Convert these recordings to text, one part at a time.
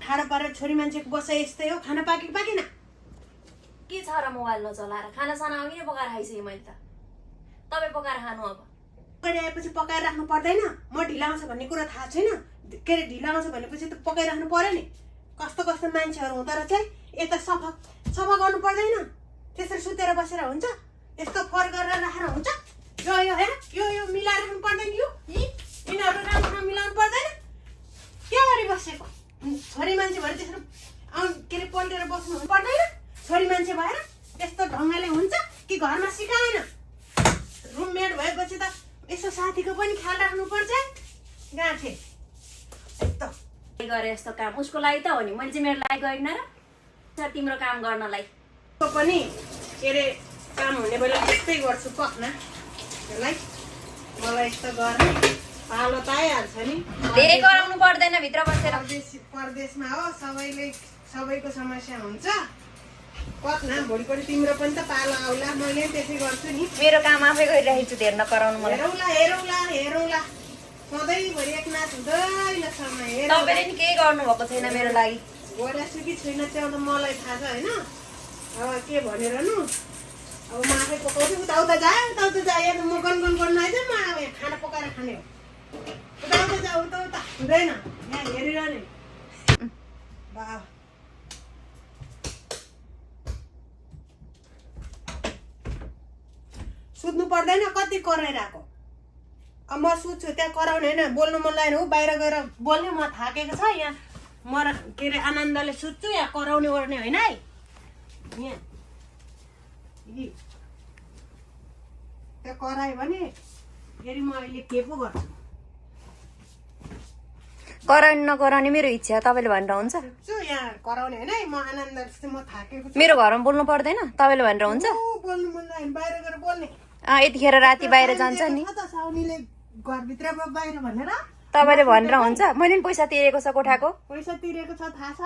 ठाडो पारेर छोरी मान्छेको बसाइ यस्तै हो। खाना पाके पाकेन के छ र मोबाइल नचलाएर खानासाना अघि नै पकाएर खाइसकेँ मैले त। तपाईँ पकाएर खानु अब। पकाएर आएपछि पकाएर राख्नु पर्दैन। म ढिला आउँछ भन्ने कुरा थाहा छैन। के अरे ढिला आउँछ भनेपछि त पकाइराख्नु पर्यो नि। कस्तो कस्तो मान्छेहरू हुँदो रहेछ है। यता सफा सफा गर्नु पर्दैन। त्यसरी सुतेर बसेर हुन्छ? यस्तो फर गरेर राखेर हुन्छ? यो यो हेर यो मिलाएर राख्नु पर्दैन। यिनीहरू राम्रोसँग मिलाउनु पर्दैन। के गरी बसेको छोरी मान्छे भएर त्यसरी के अरे पल्टेर बस्नु पर्दैन। छोरी मान्छे भएर त्यस्तो ढङ्गले हुन्छ कि घरमा सिकाएन? रुममेट भएपछि त यसो साथीको पनि ख्याल राख्नुपर्छ। गाँठे यस्तो गरे यस्तो काम उसको लागि त हो नि, मैले चाहिँ मेरो लागि गरिन र तिम्रो काम गर्नलाई पनि के अरे काम हुने बेला त्यस्तै गर्छु। पक्ना त्यसलाई मलाई यस्तो गर्ने पालो त आइहाल्छ नि। धेरै गराउनु पर्दैन भित्र बसेर। परदेशमा हो सबैको समस्या हुन्छ। पक्ना भोलिपल्ट तिम्रो पनि त पालो आउला। मैले त्यसै गर्छु नि। मेरो काम आफै गरिरहेको छु, धेर नकराउनु मलाई। हेरौँला सधैँभरि एकनाथ हुँदैन समय। तपाईँले नि केही गर्नु भएको छैन मेरो लागि। गरेछु कि छुइनँ त्यो त मलाई थाहा छ होइन। अब के भनेर न अब म आफै पकाउँछु। उता जाए हेर्नु म गनगन गर्नु आइज। म अब खाना पकाएर खाने हो। उता जा उता हुँदैन। यहाँ हेरिरहने बा सुत्नु पर्दैन। कति कराइरहेको। अब म सुत्छु त्यहाँ कराउने होइन। बोल्नु मन लागेन हो बाहिर गएर बोल्ने। म थाकेको छ यहाँ। म के अरे आनन्दले सुत्छु। यहाँ कराउने ओर्ने होइन है। यहाँ त्यो करायो भने फेरि म अहिले के पो गर्छु। कराउने नकराउने मेरो इच्छा, तपाईँले भनेर हुन्छ? यहाँ कराउने होइन है। म आनन्द म थाकेको छु। मेरो घरमा बोल्नु पर्दैन, तपाईँले भनेर हुन्छ? बोल्नु मन लाग्यो बाहिर गएर बोल्ने। यतिखेर राति बाहिर जान्छ नि। साउनीले घरभित्र बाहिर भनेर तपाईँले भनेर हुन्छ? मैले पनि पैसा तिरेको छ कोठाको। पैसा तिरेको छ थाहा छ।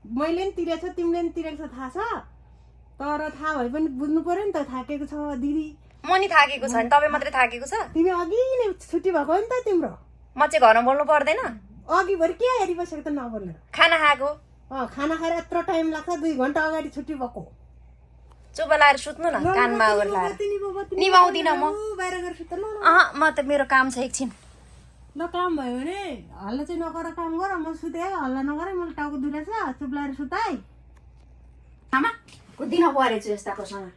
मैले पनि तिरेको छ, तिमीले पनि तिरेको छ थाहा छ। तर थाहा भए पनि बुझ्नु पर्यो नि त। थाकेको छ दिदी। म नि थाकेको छ नि, तपाईँ मात्रै थाकेको छ। तिमी अघि नै छुट्टी भएको हो नि त तिम्रो। म चाहिँ घरमा बोल्नु पर्दैन? अघिभरि के हेरिबसेको त नबोल्नु। खाना खाएको। खाना खाएर यत्रो टाइम लाग्छ। 2 घन्टा अगाडि छुट्टी भएको। चुप लाएर सुत्नु न, कानमा आगो लाएर। निभाउँदिनँ म। बाहिर गएर सुत्नु न। म त मेरो काम छ एकछिन। ल काम भयो भने हल्ला चाहिँ नगर। काम गर। म सुते हल्ला नगरे। मलाई टाउको दुखेछ। चुप लाएर सुताइ। आमा कुदिन परेछु यस्ताकोसँग।